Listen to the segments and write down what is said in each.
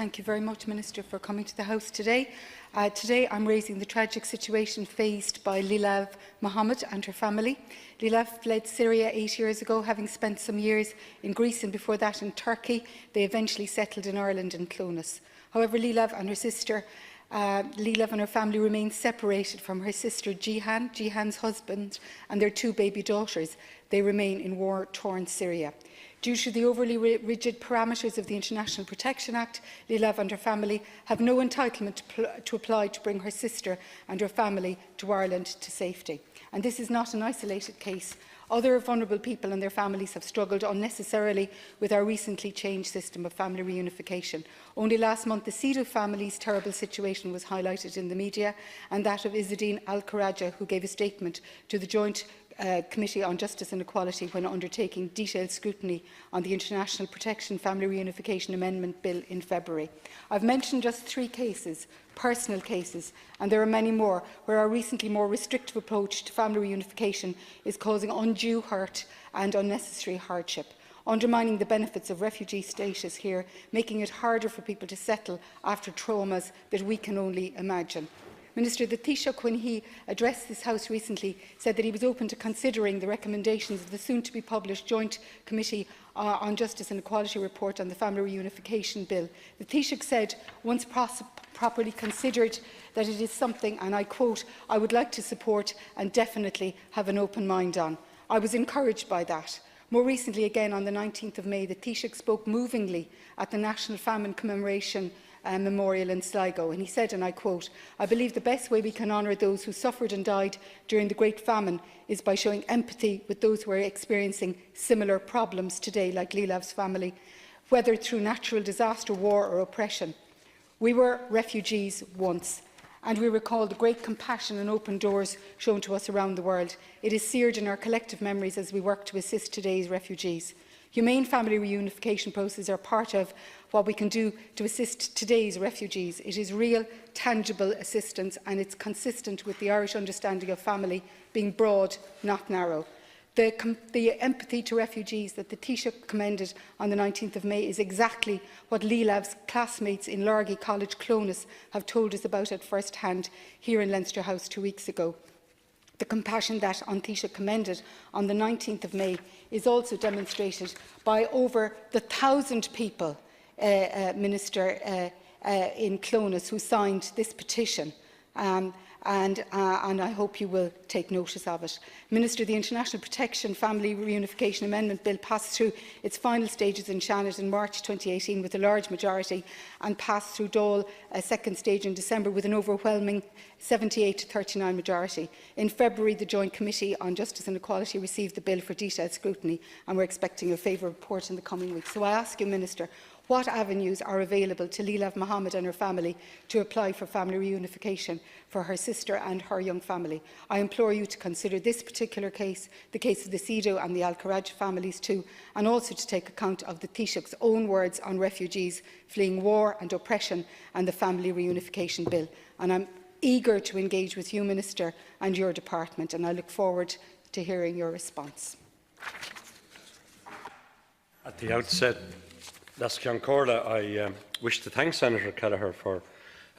Thank you very much, Minister, for coming to the House today. Today I'm raising the tragic situation faced by Lilav Mohammed and her family. Lilav fled Syria 8 years ago, having spent some years in Greece and before that in Turkey. They eventually settled in Ireland and Clones. However, Lilav and her sister, Lilav and her family remain separated from her sister Jihan, Jihan's husband, and their 2 baby daughters. They remain in war-torn Syria. Due to the overly rigid parameters of the International Protection Act, Lilav and her family have no entitlement to apply to bring her sister and her family to Ireland to safety. And this is not an isolated case. Other vulnerable people and their families have struggled unnecessarily with our recently changed system of family reunification. Only last month, the Sido family's terrible situation was highlighted in the media, and that of Izzadeen Al-Karaja, who gave a statement to the Joint Committee on Justice and Equality when undertaking detailed scrutiny on the International Protection Family Reunification Amendment Bill in February. I've mentioned just 3 cases, personal cases, and there are many more where our recently more restrictive approach to family reunification is causing undue hurt and unnecessary hardship, undermining the benefits of refugee status here, making it harder for people to settle after traumas that we can only imagine. Minister, the Taoiseach, when he addressed this House recently, said that he was open to considering the recommendations of the soon-to-be-published Joint Committee on Justice and Equality report on the Family Reunification Bill. The Taoiseach said, once properly considered, that it is something, and I quote, "I would like to support and definitely have an open mind on." I was encouraged by that. More recently, again on the 19th of May, the Taoiseach spoke movingly at the National Famine Commemoration Memorial in Sligo, and he said, and I quote, "I believe the best way we can honour those who suffered and died during the Great Famine is by showing empathy with those who are experiencing similar problems today, like Lilav's family, whether through natural disaster, war or oppression. We were refugees once, and we recall the great compassion and open doors shown to us around the world. It is seared in our collective memories as we work to assist today's refugees. Humane family reunification processes are part of what we can do to assist today's refugees. It is real, tangible assistance, and it's consistent with the Irish understanding of family being broad, not narrow. The empathy to refugees that the Taoiseach commended on the 19th of May is exactly what Lilav's classmates in Largy College, Clones, have told us about at first hand here in Leinster House 2 weeks ago. The compassion that An Taoiseach commended on the 19th of May is also demonstrated by over the 1,000 people, Minister, in Clones who signed this petition. And I hope you will take notice of it. Minister, the International Protection Family Reunification Amendment Bill passed through its final stages in Seanad in March 2018 with a large majority and passed through Dáil a second stage in December with an overwhelming 78 to 39 majority. In February, the Joint Committee on Justice and Equality received the bill for detailed scrutiny, and we're expecting a favourable report in the coming weeks. So I ask you, Minister, what avenues are available to Lilav Mohammed and her family to apply for family reunification for her sister and her young family? I implore you to consider this particular case, the case of the Sido and the Al-Kharaj families too, and also to take account of the Taoiseach's own words on refugees fleeing war and oppression and the Family Reunification Bill. And I'm eager to engage with you, Minister, and your department, and I look forward to hearing your response. At the outset, Ceann Comhairle, I wish to thank Senator Kelleher for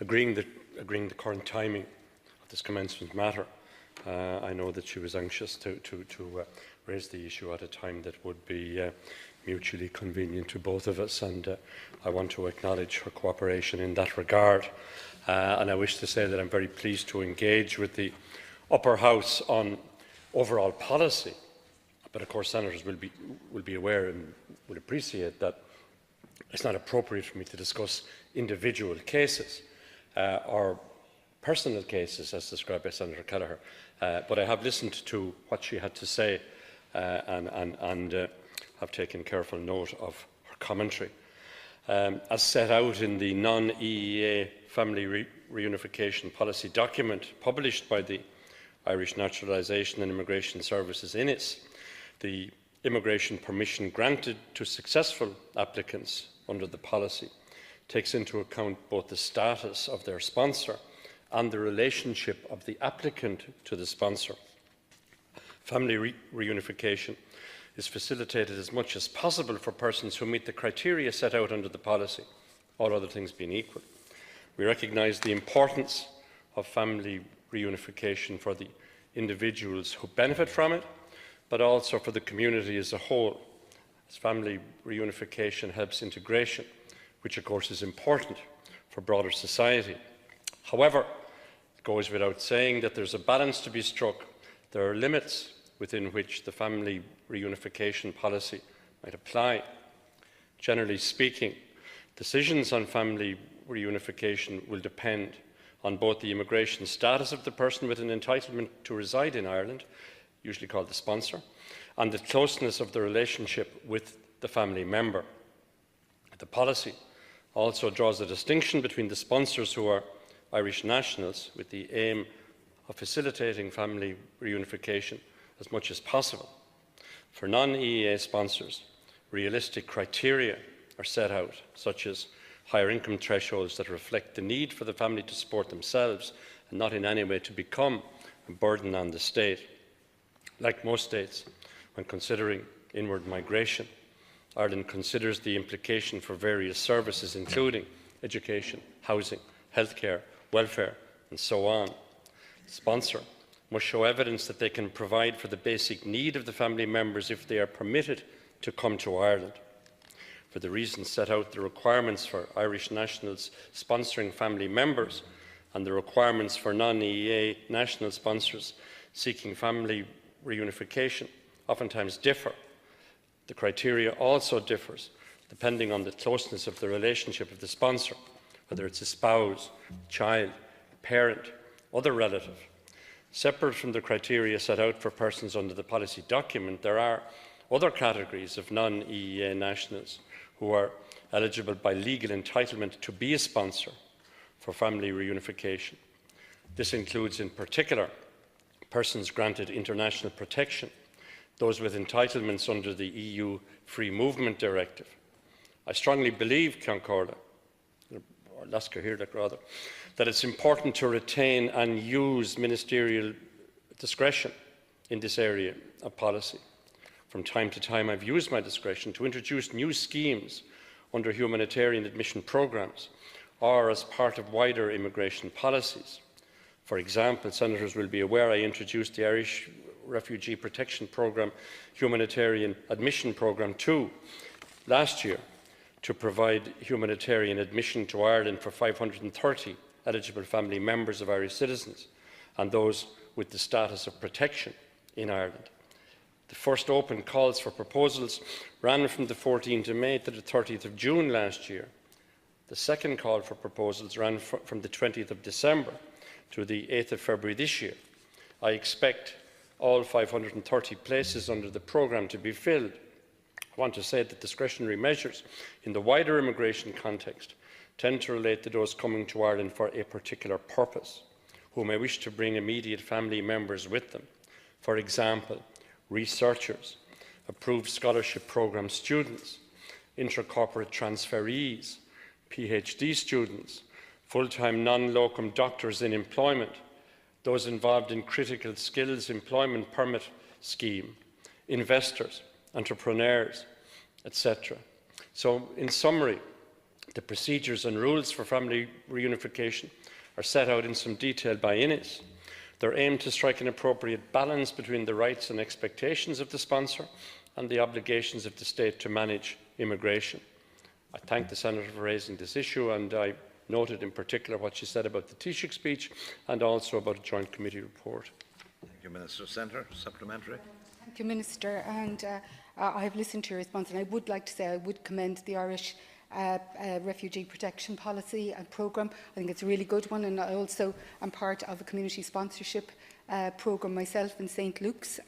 agreeing the current timing of this commencement matter. I know that she was anxious to raise the issue at a time that would be mutually convenient to both of us, and I want to acknowledge her cooperation in that regard. And I wish to say that I'm very pleased to engage with the Upper House on overall policy. But of course, senators will be aware and will appreciate that it's not appropriate for me to discuss individual cases or personal cases as described by Senator Kelleher. But I have listened to what she had to say and have taken careful note of her commentary. As set out in the non-EEA Family Reunification Policy document published by the Irish Naturalisation and Immigration Services (INIS), the immigration permission granted to successful applicants under the policy takes into account both the status of their sponsor and the relationship of the applicant to the sponsor. Family reunification is facilitated as much as possible for persons who meet the criteria set out under the policy. all other things being equal. We recognise the importance of family reunification for the individuals who benefit from it, but also for the community as a whole, as family reunification helps integration, which of course is important for broader society. However, it goes without saying that there is a balance to be struck. There are limits within which the family reunification policy might apply. Generally speaking, decisions on family reunification will depend on both the immigration status of the person with an entitlement to reside in Ireland, usually called the sponsor, and the closeness of the relationship with the family member. The policy also draws a distinction between the sponsors who are Irish nationals, with the aim of facilitating family reunification as much as possible. For non-EEA sponsors, realistic criteria are set out, such as higher income thresholds that reflect the need for the family to support themselves and not in any way to become a burden on the state. Like most states, when considering inward migration, Ireland considers the implication for various services, including education, housing, healthcare, welfare, and so on. The sponsor must show evidence that they can provide for the basic need of the family members if they are permitted to come to Ireland. For the reasons set out, the requirements for Irish nationals sponsoring family members and the requirements for non-EEA national sponsors seeking family reunification oftentimes differ. The criteria also differs depending on the closeness of the relationship of the sponsor, whether it's a spouse, child, parent, other relative. Separate from the criteria set out for persons under the policy document, there are other categories of non-EEA nationals who are eligible by legal entitlement to be a sponsor for family reunification. This includes, in particular, persons granted international protection, those with entitlements under the EU Free Movement Directive. I strongly believe, Concorda, or Lascahirdak rather, that it's important to retain and use ministerial discretion in this area of policy. From time to time, I've used my discretion to introduce new schemes under humanitarian admission programmes or as part of wider immigration policies. For example, senators will be aware I introduced the Irish Refugee Protection Programme Humanitarian Admission Programme 2 last year to provide humanitarian admission to Ireland for 530 eligible family members of Irish citizens and those with the status of protection in Ireland. The first open calls for proposals ran from the 14th of May to the 30th of June last year. The second call for proposals ran from the 20th of December to the 8th of February this year. I expect all 530 places under the programme to be filled. I want to say that discretionary measures in the wider immigration context tend to relate to those coming to Ireland for a particular purpose, who may wish to bring immediate family members with them. For example, researchers, approved scholarship programme students, intra-corporate transferees, PhD students, full-time non-locum doctors in employment, those involved in critical skills employment permit scheme, investors, entrepreneurs, etc. So, in summary, the procedures and rules for family reunification are set out in some detail by INIS. They're aimed to strike an appropriate balance between the rights and expectations of the sponsor and the obligations of the state to manage immigration. I thank the Senator for raising this issue, and I noted in particular what she said about the Taoiseach speech and also about a joint committee report. Thank you, Minister. Senator, supplementary. Thank you, Minister. And I have listened to your response, and I would like to say I would commend the Irish refugee protection policy and programme. I think it's a really good one, and I also am part of a community sponsorship programme myself in St Luke's.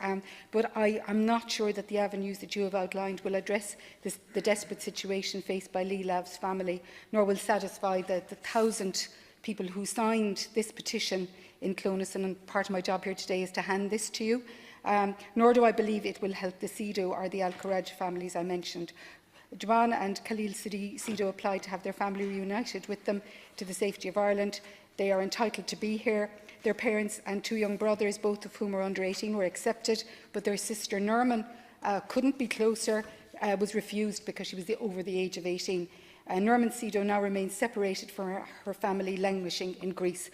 But I am not sure that the avenues that you have outlined will address the desperate situation faced by Lee Lav's family, nor will satisfy the 1,000 people who signed this petition in Clonus, and part of my job here today is to hand this to you. Nor do I believe it will help the Sido or the Al-Kharaj families I mentioned. Joanne and Khalil Sido applied to have their family reunited with them to the safety of Ireland. They are entitled to be here. Their parents and 2 young brothers, both of whom are under 18, were accepted, but their sister Norman couldn't be closer, was refused because she was over the age of 18. Norman Sido now remains separated from her family, languishing in Greece.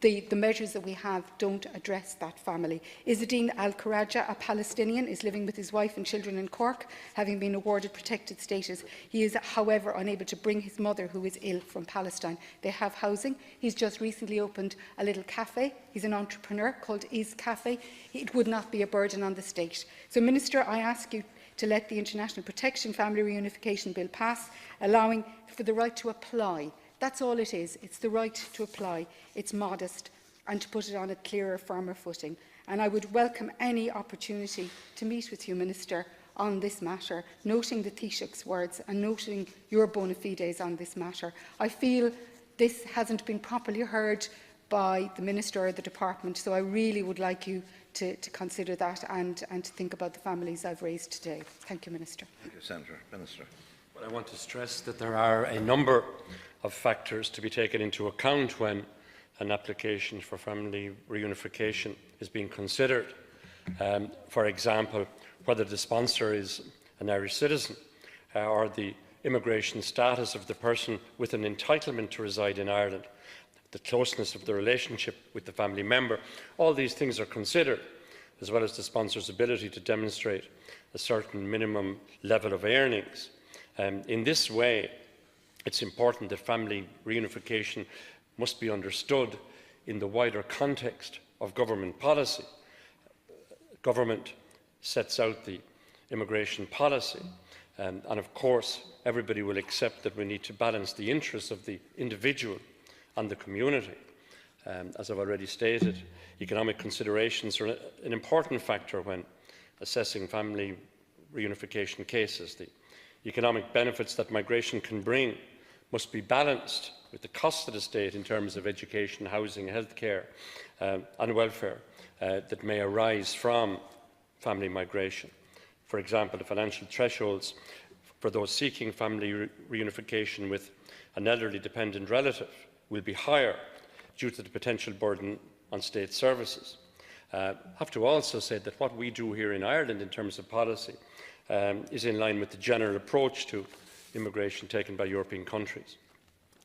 The measures that we have don't address that family. Izzedine Al-Karaja, a Palestinian, is living with his wife and children in Cork, having been awarded protected status. He is, however, unable to bring his mother, who is ill, from Palestine. They have housing. He's just recently opened a little cafe. He's an entrepreneur called Is Cafe. It would not be a burden on the state. So, Minister, I ask you to let the International Protection Family Reunification Bill pass, allowing for the right to apply. That's all it is. It's the right to apply. It's modest, and to put it on a clearer, firmer footing. And I would welcome any opportunity to meet with you, Minister, on this matter, noting the Taoiseach's words and noting your bona fides on this matter. I feel this hasn't been properly heard by the Minister or the Department, so I really would like you to consider that and to think about the families I've raised today. Thank you, Minister. Thank you, Senator. Minister. Well, I want to stress that there are a number of factors to be taken into account when an application for family reunification is being considered. For example, whether the sponsor is an Irish citizen or the immigration status of the person with an entitlement to reside in Ireland, the closeness of the relationship with the family member. All these things are considered, as well as the sponsor's ability to demonstrate a certain minimum level of earnings. In this way, it's important that family reunification must be understood in the wider context of government policy. Government sets out the immigration policy, and of course everybody will accept that we need to balance the interests of the individual and the community. As I've already stated, economic considerations are an important factor when assessing family reunification cases. The economic benefits that migration can bring must be balanced with the cost to the state in terms of education, housing, healthcare and welfare that may arise from family migration. For example, the financial thresholds for those seeking family reunification with an elderly dependent relative will be higher due to the potential burden on state services. I have to also say that what we do here in Ireland in terms of policy is in line with the general approach to immigration taken by European countries.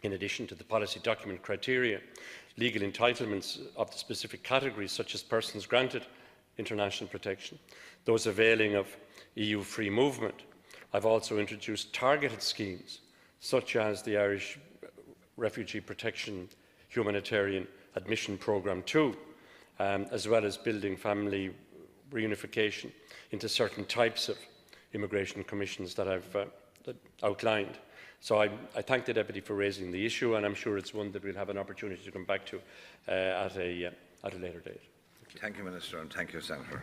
In addition to the policy document criteria, legal entitlements of the specific categories such as persons granted international protection, those availing of EU free movement. I've also introduced targeted schemes such as the Irish Refugee Protection Humanitarian Admission Programme 2, as well as building family reunification into certain types of immigration commissions that I've outlined. So I thank the Deputy for raising the issue, and I'm sure it's one that we'll have an opportunity to come back to at a later date. Thank you, Minister, and thank you, Senator.